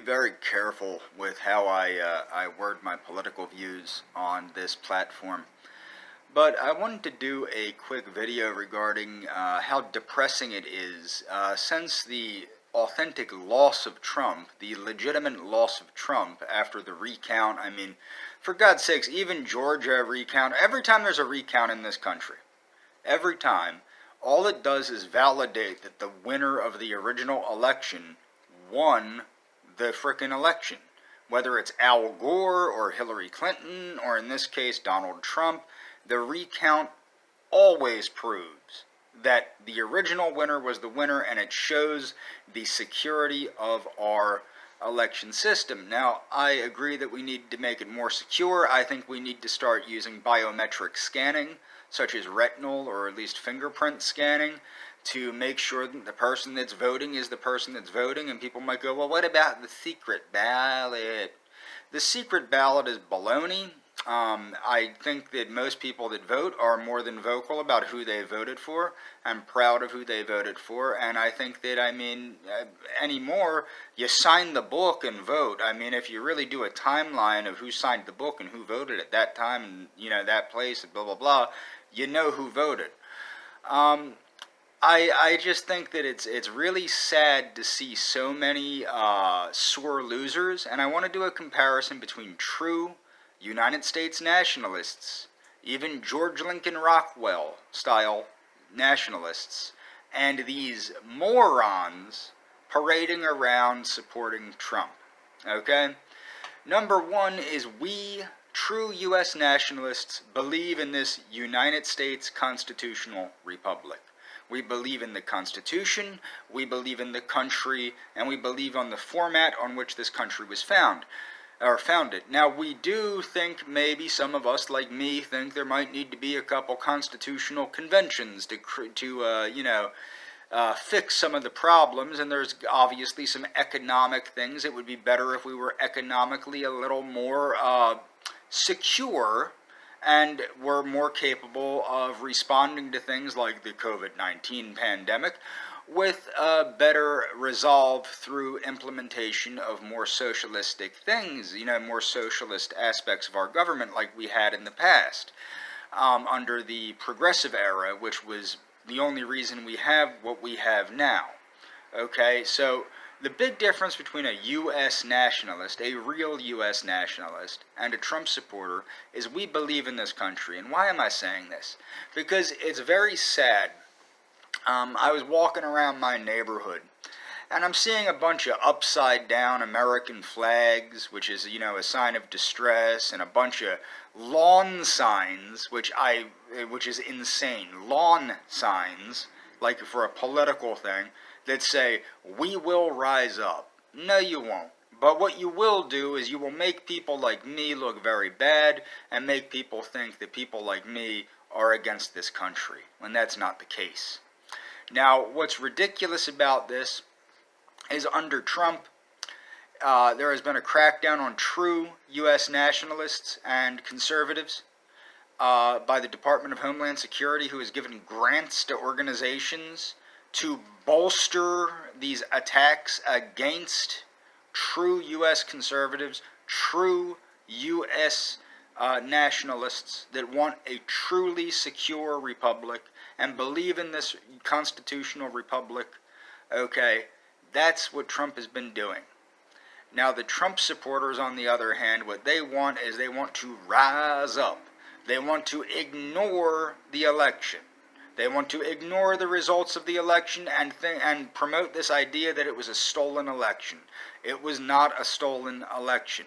very careful with how I word my political views on this platform. But I wanted to do a quick video regarding how depressing it is since the authentic loss of Trump, the legitimate loss of Trump after the recount. I mean, for God's sakes, even Georgia recount, every time there's a recount in this country, every time, all it does is validate that the winner of the original election won the frickin' election. Whether it's Al Gore or Hillary Clinton, or in this case Donald Trump, the recount always proves that the original winner was the winner, and it shows the security of our election system. Now, I agree that we need to make it more secure. I think we need to start using biometric scanning, such as retinal or at least fingerprint scanning, to make sure that the person that's voting is the person that's voting. And people might go, well, what about the secret ballot? The secret ballot is baloney. I think that most people that vote are more than vocal about who they voted for. I'm proud of who they voted for, and I think that, anymore, you sign the book and vote. I mean, if you really do a timeline of who signed the book and who voted at that time and, that place and blah, blah, blah, you know who voted. I just think that it's really sad to see so many sore losers, and I want to do a comparison between true United States nationalists, even George Lincoln Rockwell style nationalists, and these morons parading around supporting Trump. Okay? Number one is we, true U.S. nationalists, believe in this United States constitutional republic. We believe in the Constitution, we believe in the country, and we believe on the format on which this country was founded. Now, we do think, maybe some of us, like me, think there might need to be a couple constitutional conventions to fix some of the problems, and there's obviously some economic things. It would be better if we were economically a little more secure and were more capable of responding to things like the COVID-19 pandemic with a better resolve through implementation of more socialistic things, more socialist aspects of our government like we had in the past, under the progressive era, which was the only reason we have what we have now. Okay, so the big difference between a U.S. nationalist, a real U.S. nationalist, and a Trump supporter is we believe in this country. And why am I saying this? Because it's very sad. I was walking around my neighborhood, and I'm seeing a bunch of upside-down American flags, which is, a sign of distress, and a bunch of lawn signs, which is insane. Lawn signs, like for a political thing, that say, "We will rise up." No, you won't. But what you will do is you will make people like me look very bad, and make people think that people like me are against this country, when that's not the case. Now, what's ridiculous about this is under Trump, there has been a crackdown on true U.S. nationalists and conservatives by the Department of Homeland Security, who has given grants to organizations to bolster these attacks against true U.S. conservatives, true U.S. Nationalists that want a truly secure republic and believe in this constitutional republic. Okay, that's what Trump has been doing. Now, the Trump supporters, on the other hand, what they want is they want to rise up. They want to ignore the election. They want to ignore the results of the election and promote this idea that it was a stolen election. It was not a stolen election.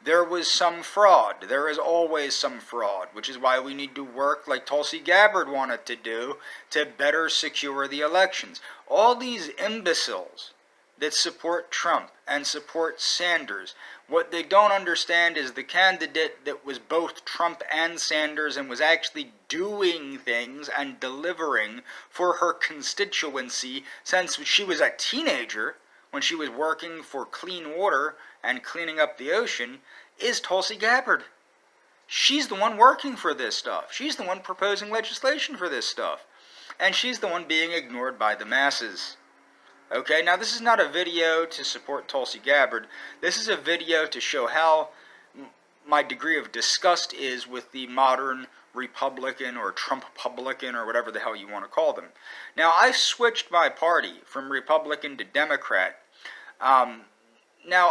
There was some fraud. There is always some fraud, which is why we need to work like Tulsi Gabbard wanted to do to better secure the elections. All these imbeciles that support Trump and support Sanders, what they don't understand is the candidate that was both Trump and Sanders and was actually doing things and delivering for her constituency since she was a teenager, when she was working for clean water and cleaning up the ocean, is Tulsi Gabbard. She's the one working for this stuff. She's the one proposing legislation for this stuff. And she's the one being ignored by the masses. Okay, now this is not a video to support Tulsi Gabbard. This is a video to show how my degree of disgust is with the modern Republican or Trumpublican or whatever the hell you want to call them. Now, I switched my party from Republican to Democrat. Now,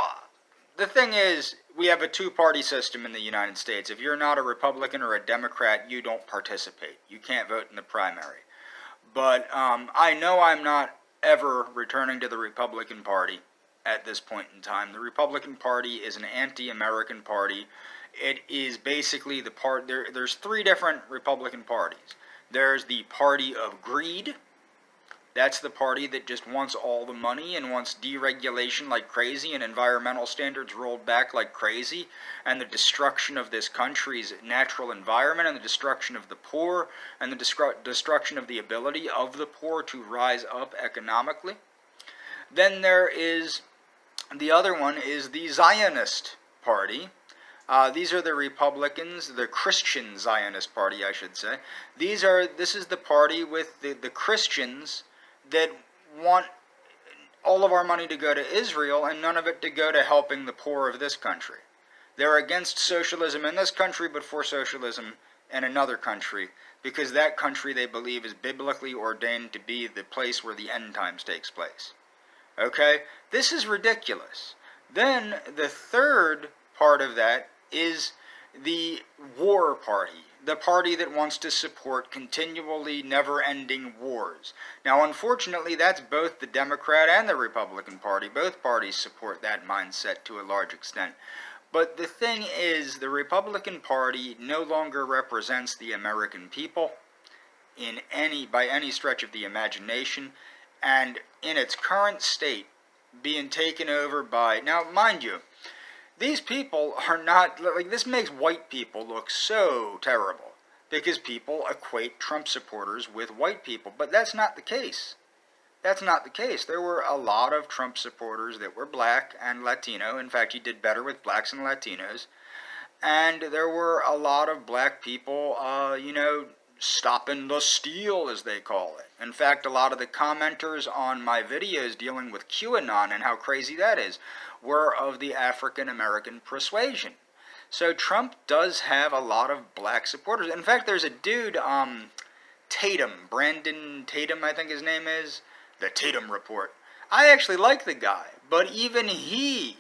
the thing is, we have a two-party system in the United States. If you're not a Republican or a Democrat, you don't participate. You can't vote in the primary. But I know I'm not ever returning to the Republican Party at this point in time. The Republican Party is an anti-American party. It is basically the there's three different Republican parties. There's the party of greed. That's the party that just wants all the money and wants deregulation like crazy and environmental standards rolled back like crazy, and the destruction of this country's natural environment, and the destruction of the poor, and the destruction of the ability of the poor to rise up economically. Then there is the other one is the Zionist Party. These are the Republicans, the Christian Zionist Party, I should say. This is the party with the Christians that want all of our money to go to Israel and none of it to go to helping the poor of this country. They're against socialism in this country, but for socialism in another country, because that country they believe is biblically ordained to be the place where the end times takes place. Okay? This is ridiculous. Then the third part of that is the war party, the party that wants to support continually never-ending wars. Now, unfortunately, that's both the Democrat and the Republican Party. Both parties support that mindset to a large extent. But the thing is, the Republican Party no longer represents the American people by any stretch of the imagination, and in its current state, being taken over by... Now, mind you, these people are not, like, this makes white people look so terrible, because people equate Trump supporters with white people, but that's not the case. That's not the case. There were a lot of Trump supporters that were black and Latino. In fact, he did better with blacks and Latinos. And there were a lot of black people, stopping the steal, as they call it. In fact, a lot of the commenters on my videos dealing with QAnon and how crazy that is were of the African American persuasion. So Trump does have a lot of black supporters. In fact, there's a dude, Brandon Tatum, I think his name is, the Tatum Report. I actually like the guy, but even he,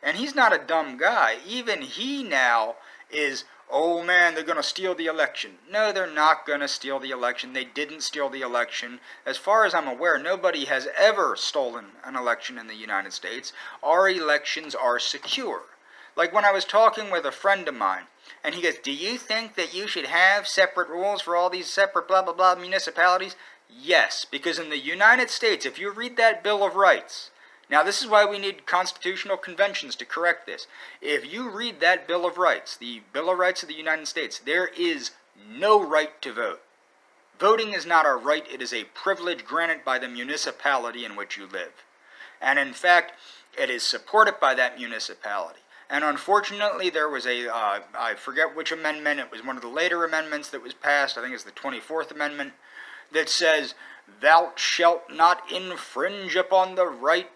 and he's not a dumb guy, even he now is, oh man, they're going to steal the election. No, they're not going to steal the election. They didn't steal the election. As far as I'm aware, nobody has ever stolen an election in the United States. Our elections are secure. Like when I was talking with a friend of mine, and he goes, do you think that you should have separate rules for all these separate blah blah blah municipalities? Yes, because in the United States, if you read that Bill of Rights, now this is why we need constitutional conventions to correct this. If you read that Bill of Rights, the Bill of Rights of the United States, there is no right to vote. Voting is not a right, it is a privilege granted by the municipality in which you live. And in fact, it is supported by that municipality. And unfortunately, there was I forget which amendment, it was one of the later amendments that was passed, I think it's the 24th Amendment, that says, thou shalt not infringe upon the right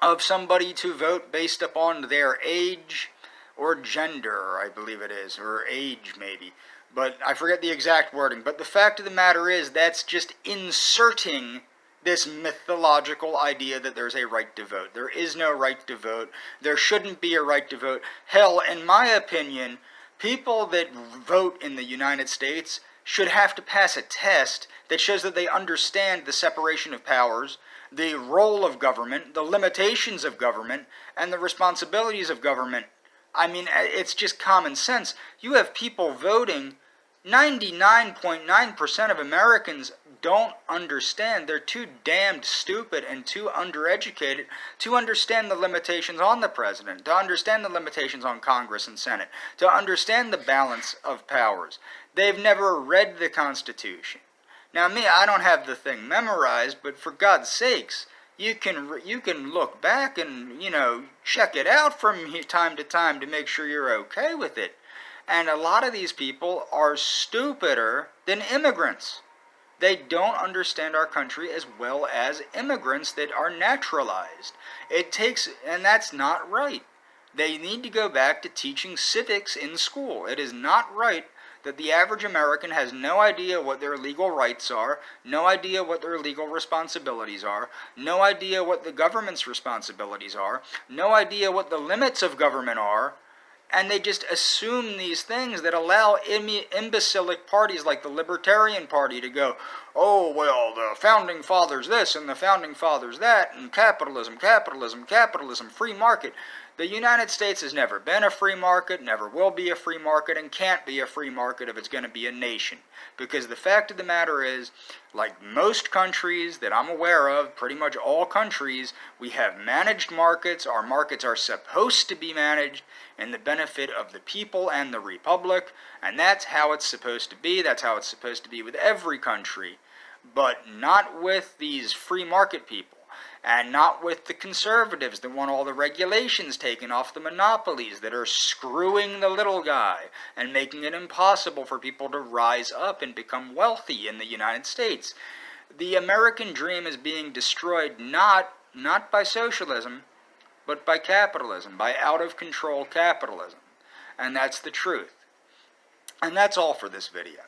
of somebody to vote based upon their age or gender, I believe it is, or age maybe. But I forget the exact wording. But the fact of the matter is, that's just inserting this mythological idea that there's a right to vote. There is no right to vote. There shouldn't be a right to vote. Hell, in my opinion, people that vote in the United States should have to pass a test that shows that they understand the separation of powers, the role of government, the limitations of government, and the responsibilities of government. I mean, it's just common sense. You have people voting. 99.9% of Americans don't understand. They're too damned stupid and too undereducated to understand the limitations on the president, to understand the limitations on Congress and Senate, to understand the balance of powers. They've never read the Constitution. Now me, I don't have the thing memorized, but for God's sakes, you can look back and, check it out from time to time to make sure you're okay with it. And a lot of these people are stupider than immigrants. They don't understand our country as well as immigrants that are naturalized. And that's not right. They need to go back to teaching civics in school. It is not right that the average American has no idea what their legal rights are, no idea what their legal responsibilities are, no idea what the government's responsibilities are, no idea what the limits of government are, and they just assume these things that allow imbecilic parties like the Libertarian Party to go, oh, well, the Founding Fathers this and the Founding Fathers that, and capitalism, capitalism, capitalism, free market. The United States has never been a free market, never will be a free market, and can't be a free market if it's going to be a nation. Because the fact of the matter is, like most countries that I'm aware of, pretty much all countries, we have managed markets. Our markets are supposed to be managed in the benefit of the people and the republic, and that's how it's supposed to be. That's how it's supposed to be with every country, but not with these free market people. And not with the conservatives that want all the regulations taken off the monopolies, that are screwing the little guy and making it impossible for people to rise up and become wealthy in the United States. The American dream is being destroyed not by socialism, but by capitalism, by out-of-control capitalism. And that's the truth. And that's all for this video.